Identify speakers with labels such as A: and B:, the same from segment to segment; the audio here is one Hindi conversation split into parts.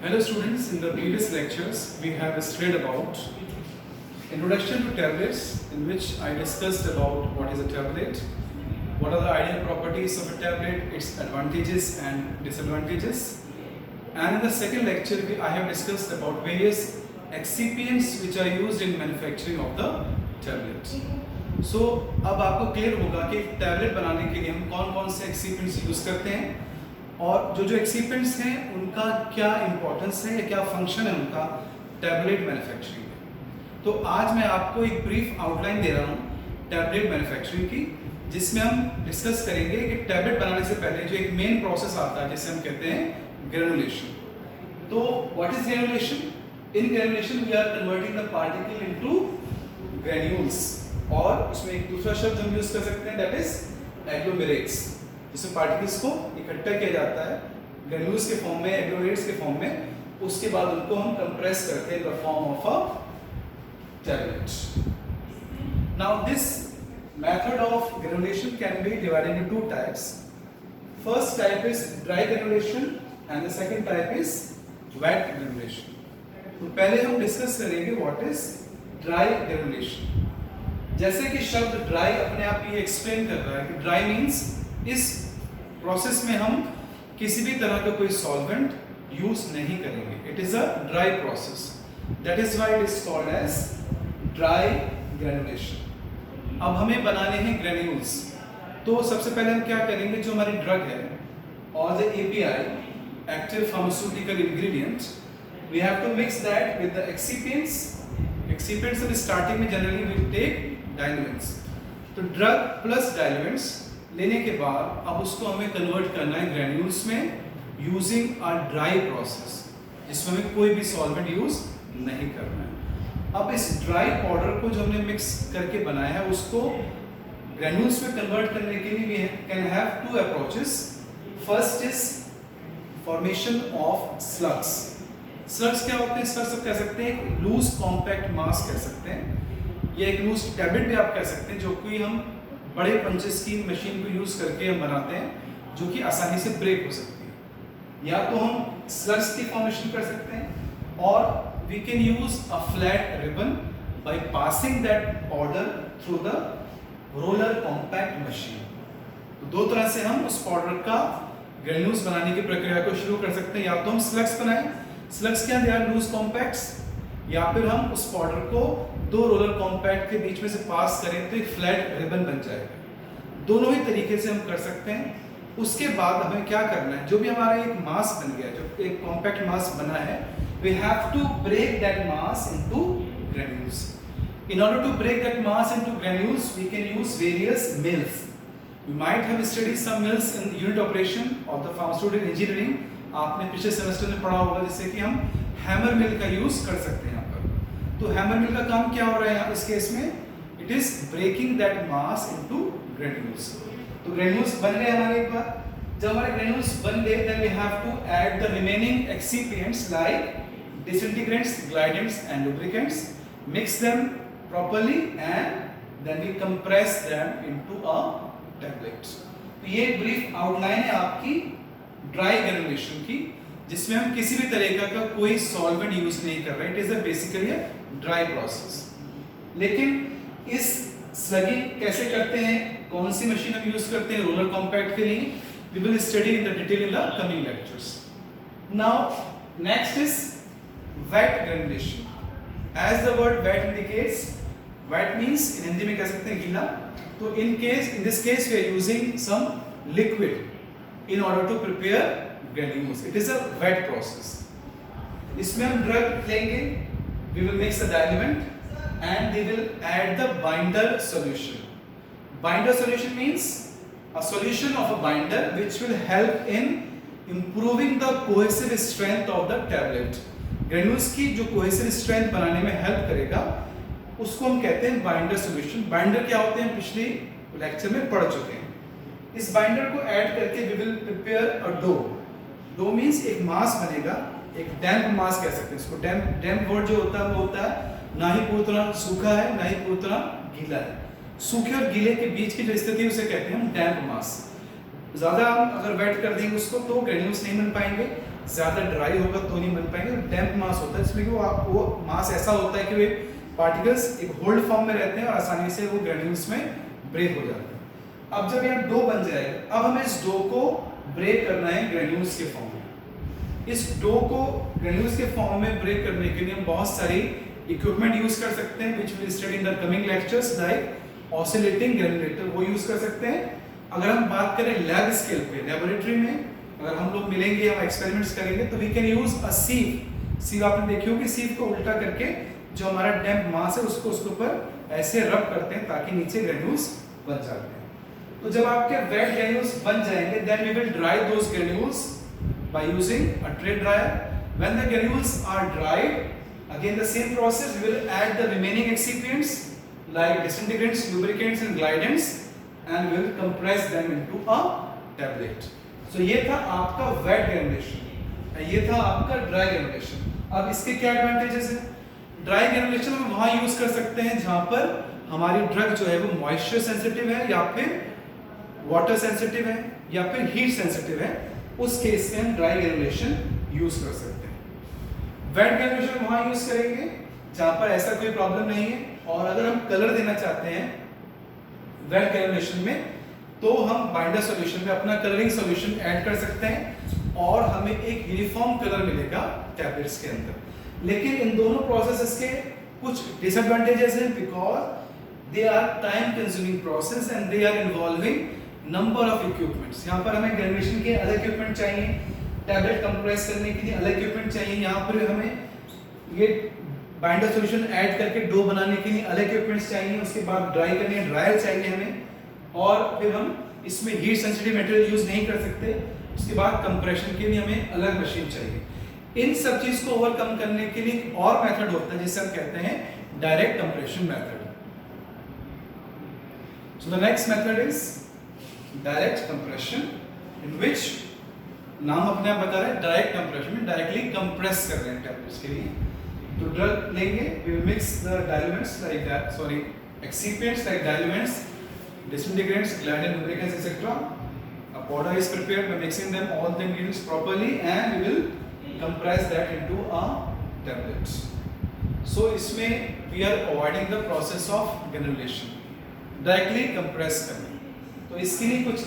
A: Hello students, in the previous lectures we have studied about introduction to tablets, in which I discussed about what is a tablet, what are the ideal properties of a tablet, its advantages and disadvantages, and in the second lecture I have discussed about various excipients which are used in manufacturing of the tablet. So अब आपको क्लियर होगा कि टैबलेट बनाने के लिए हम कौन कौन से एक्सिपिएंट्स यूज करते हैं और जो एक्सिपिएंट्स हैं उनका क्या इंपॉर्टेंस है या क्या फंक्शन है उनका टैबलेट मैन्युफैक्चरिंग में। तो आज मैं आपको एक ब्रीफ आउटलाइन दे रहा हूँ टैबलेट मैन्युफैक्चरिंग की, जिसमें हम डिस्कस करेंगे कि टैबलेट बनाने से पहले जो एक मेन प्रोसेस आता है जिसे हम कहते हैं ग्रेनुलेशन। तो what is granulation? In granulation we are converting the particle into granules, और उसमें एक दूसरा शब्द हम यूज कर सकते हैं दैट इज एग्लोमेरेट्स, जिसमें पार्टिकल्स को इकट्ठा किया जाता है ग्रेन्यूल्स के फॉर्म में, एग्लोमेरेट्स के फॉर्म में, उसके बाद उनको हम कंप्रेस करते हैं in the form of a tablet. Now this method of granulation can be divided into two types. First type is dry granulation and the second type is wet granulation. तो पहले हम डिस्कस करेंगे व्हाट इज ड्राई ग्रेनुलेशन। जैसे कि शब्द ड्राई अपने आप ये एक्सप्लेन कर रहा है कि ड्राई मींस इस प्रोसेस में हम किसी भी तरह का कोई सॉल्वेंट यूज नहीं करेंगे। It is a dry process, that is why it is called as dry granulation. अब हमें बनाने हैं ग्रेन्यूल्स, तो सबसे पहले हम क्या करेंगे, जो हमारी ड्रग है और the API active pharmaceutical ingredient, we have to mix that with the excipients. Excipients अब स्टार्टिंग में जनरली वी टेक डाइल्यूएंट्स। तो ड्रग प्लस डाइल्यूएंट्स लेने के बाद अब उसको हमें कन्वर्ट करना है ग्रेन्यूल्स में यूजिंग अ ड्राई प्रोसेस, जिसमें हमें कोई भी सॉल्वेंट यूज नहीं करना है। अब इस ड्राई पाउडर को जो हमने मिक्स करके बनाया है उसको ग्रेन्यूल्स में कन्वर्ट करने के लिए we can have two approaches. First is formation of slugs. Slugs क्या होते हैं? स्लग्स आप कह सकते हैं एक लूज कॉम्पैक्ट मास कह सकते हैं, या एक लूज टैबलेट भी आप कह सकते हैं, जो कि हम बड़े पंचेस की मशीन को यूज करके हम बनाते हैं, जो कि आसानी से ब्रेक हो सकती है। या तो हम स्लग्स की फॉर्मेशन कर सकते हैं, और we can use a flat ribbon by passing that powder through the roller compact machine. तो दो तरह से हम उस पाउडर का ग्रेन्यूल्स बनाने की प्रक्रिया को शुरू कर सकते हैं। या तो हम स्लग्स बनाएं, स्लग्स क्या, दे आर लूज कॉम्पैक्ट्स, या फिर हम उस पाउडर को दो रोलर कॉम्पैक्ट के बीच में से पास करें तो एक फ्लैट रिबन बन जाएगा। दोनों ही तरीके से हम कर सकते हैं। उसके बाद हमें क्या करना है, जो भी हमारा एक मास बन गया, जो एक कॉम्पैक्ट मास बना है, we have to break that mass into granules. In order to break that mass into granules, we can use various mills. We might have studied some mills in the unit operation of the pharmaceutical engineering. आपने पिछले सेमेस्टर में पढ़ा होगा, जिससे कि हम हैमर मिल का यूज कर सकते हैं यहाँ पर। तो हैमर मिल का काम क्या हो रहा है इस केस में? It is breaking that mass into granules. तो ग्रेन्यूल्स बन गए हमारे एक बार। जब हमारे ग्रेन्यूल्स बन गए, then we have to add the remaining excipients like disintegrants, glidants and lubricants, mix them properly and then we compress them into a tablet. तो ये ब्रीफ आउटलाइन है आपकी ड्राई ग्रेनुलेशन की, जिसमें हम किसी भी तरीके का कोई सॉल्वेंट यूज नहीं कर रहे। It is basically a dry process. लेकिन इस स्लगिंग कैसे करते हैं, कौन सी मशीन हम यूज करते हैं रोलर कॉम्पैक्ट के लिए, we will study in the detail in the coming lectures. Now next is wet granulation. As the word wet indicates, wet means in Hindi में कह सकते हैं गीला। तो in this case we are using some liquid in order to prepare granules. It is a wet process. इसमें हम ड्रग लेंगे, we will mix the diluent and we will add the binder solution. Binder solution means a solution of a binder which will help in improving the cohesive strength of the tablet. Granules की जो कोहेसिव स्ट्रेंथ बनाने में हेल्प करेगा उसको हम कहते हैं बाइंडर सॉल्यूशन। बाइंडर क्या होते हैं पिछले लेक्चर में पढ़ चुके हैं। इस बाइंडर को ऐड करके we will prepare a dough. Dough means एक मास बनेगा, एक डैम्प मास कह सकते हैं इसको। डैम्प वर्ड जो होता है वो होता है ना ही पूरी तरह सूखा है ना ही पूरी तरह गीला है। सूखे और गीले के बीच की जो स्थिति उसे कहते हैं हम डैम्प मास। ज्यादा हम अगर वेट कर देंगे उसको तो ग्रेन्यूल्स नहीं बन पाएंगे, ज़्यादा ड्राई होगा तो नहीं बन पाएंगे। डैम्प मास होता है इसमें कि वो मास ऐसा होता है कि वे पार्टिकल्स एक होल्ड फॉर्म में रहते हैं और आसानी से वो ग्रेन्यूल्स में ब्रेक हो जाते हैं। अब जब यहाँ डो बन जाएगा, अब हमें इस डो को ब्रेक करना है ग्रेन्यूल्स के फॉर्म में। इस डो को ग्रेन्यूल्स के फॉर्म में ब्रेक करने के लिए हम बहुत सारी इक्विपमेंट यूज कर सकते हैं, which will study in the coming lectures, like oscillating granulator, वो यूज कर सकते हैं। अगर हम बात करें लैब स्केल पे, लेबोरेटरी में अगर हम लोग मिलेंगे, हम एक्सपेरिमेंट्स करेंगे, तो वी कैन यूज अ सीव। सीव आपने देखी होगी, सीव को उल्टा करके जो हमारा डैम्प मास है उसको उसके ऊपर ऐसे रब करते हैं ताकि नीचे ग्रेन्यूल्स बन जाते हैं। तो जब आपके वेट ग्रेन्यूल्स बन जाएंगे, then we will dry those granules by using a tray dryer. When the granules are dried, again the same process, we will add the remaining excipients like disintegrants, lubricants and glidants and we will compress them into a tablet. So ये था आपका wet granulation, ये था आपका dry granulation। अब इसके क्या advantages हैं? Dry granulation हम वहाँ यूज कर सकते हैं जहाँ पर हमारी ड्रग जो है वो moisture sensitive है या फिर water sensitive है या फिर heat sensitive है, उस केस में हम dry granulation यूज कर सकते हैं। वेट ग्रेनुलेशन वहां यूज करेंगे जहां पर ऐसा कोई प्रॉब्लम नहीं है, और अगर हम कलर देना चाहते हैं वेट ग्रेनुलेशन में, तो हम बाइंडर सॉल्यूशन में अपना कलरिंग सॉल्यूशन ऐड कर सकते हैं और हमें एक यूनिफॉर्म कलर मिलेगा टैबलेट्स के अंदर। लेकिन इन दोनों प्रोसेसेस के कुछ डिसएडवांटेजेस हैं, because they are time consuming process and they are involving number of equipments. यहाँ पर हमें ग्रेनुलेशन के अलग इक्विपमेंट चाहिए, टैबलेट कंप्रेस करने के लिए अलग इक्विपमेंट चाहिए, यहाँ पर हमें ये बाइंडर सॉल्यूशन ऐड करके डो बनाने के लिए अलग इक्विपमेंट्स चाहिए, उसके बाद ड्राई करने ड्रायर चाहिए हमें, और फिर हम इसमें हीट सेंसिटिव मटेरियल यूज नहीं कर सकते, उसके बाद कंप्रेशन के लिए हमें अलग मशीन चाहिए। इन सब चीज को ओवरकम करने के लिए एक और मेथड होता है जिसे हम कहते हैं direct compression method. So the next method is direct compression, in which नाम अपने आप बता रहे हैं डायरेक्ट कंप्रेशन में डायरेक्टली कंप्रेस कर रहे हैं टैबलेट्स के लिए। तो ड्रग लेंगे, we will mix the diluents like that, sorry excipients like diluents, disintegrants, glidant, lubricants, etc. A powder is prepared by mixing them all the ingredients properly and we will compress that into a tablet. So इसमें we are avoiding the process of granulation, directly compress करना। तो इसके लिए कुछ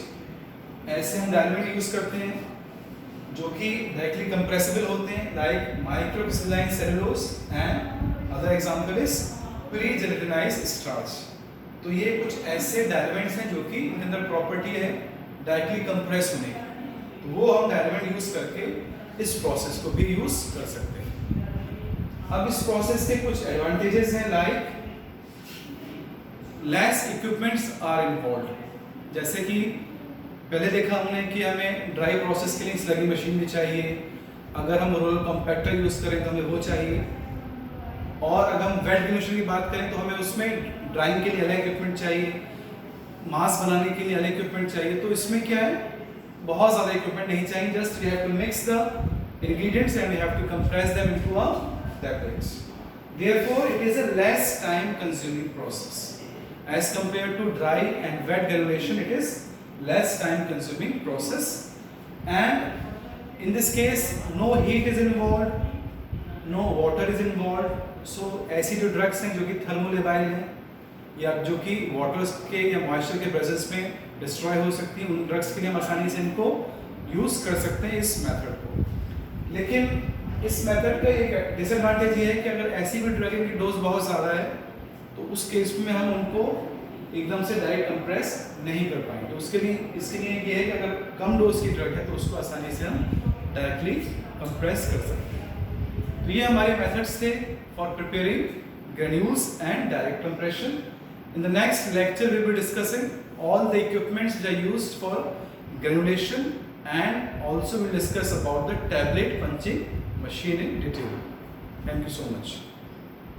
A: ऐसे हम डाइल्यूमेंट यूज करते हैं जो कि डायरेक्टली कंप्रेसिबल होते हैं, like microcrystalline cellulose and other example is pre gelatinized starch. तो ये कुछ ऐसे डाइल्यूमेंट्स हैं जो कि इनके अंदर प्रॉपर्टी है डायरेक्टली कंप्रेस होने की, तो वो हम डाइल्यूमेंट यूज करके इस प्रोसेस को भी यूज कर सकते हैं। अब इस प्रोसेस के कुछ एडवांटेजेस हैं, like less equipments are involve. जैसे कि पहले देखा हमने कि हमें ड्राई प्रोसेस के लिए स्लगी मशीन भी चाहिए, अगर हम रोलर कॉम्पैक्टर यूज करें तो हमें वो चाहिए, और अगर हम वेट ग्रेनुलेशन की बात करें तो हमें उसमें ड्राइंग के लिए अलग इक्विपमेंट चाहिए, मास बनाने के लिए अलग इक्विपमेंट चाहिए। तो इसमें क्या है, बहुत ज़्यादा इक्विपमेंट नहीं चाहिए, just we have to mix the ingredients and we have to compress them into a tablets. Therefore, it is a less time consuming process as compared to dry and wet granulation. It is less time consuming process, and in this case no heat is involved, no water is involved. So ऐसी जो ड्रग्स हैं जो कि थर्मोलेबाइल हैं या जो कि वाटर्स के या मॉइस्चर के प्रेजेंस में डिस्ट्रॉय हो सकती हैं, उन ड्रग्स के लिए हम आसानी से इनको यूज कर सकते हैं इस मेथड को। लेकिन इस मेथड का एक डिसएडवांटेज ये है कि अगर ऐसी भी ड्रग की डोज बहुत ज़्यादा है तो उस केस में हम उनको एकदम से डायरेक्ट कंप्रेस नहीं कर पाएंगे। उसके लिए इसके लिए ये है कि अगर कम डोज की ड्रग है तो उसको आसानी से हम डायरेक्टली कंप्रेस कर सकते हैं। तो ये हमारे मेथड्स थे for preparing granules and direct compression. In the next lecture we will be discussing all the equipments that are used for granulation, and also we'll discuss about the tablet punching machine in detail. Thank you so much.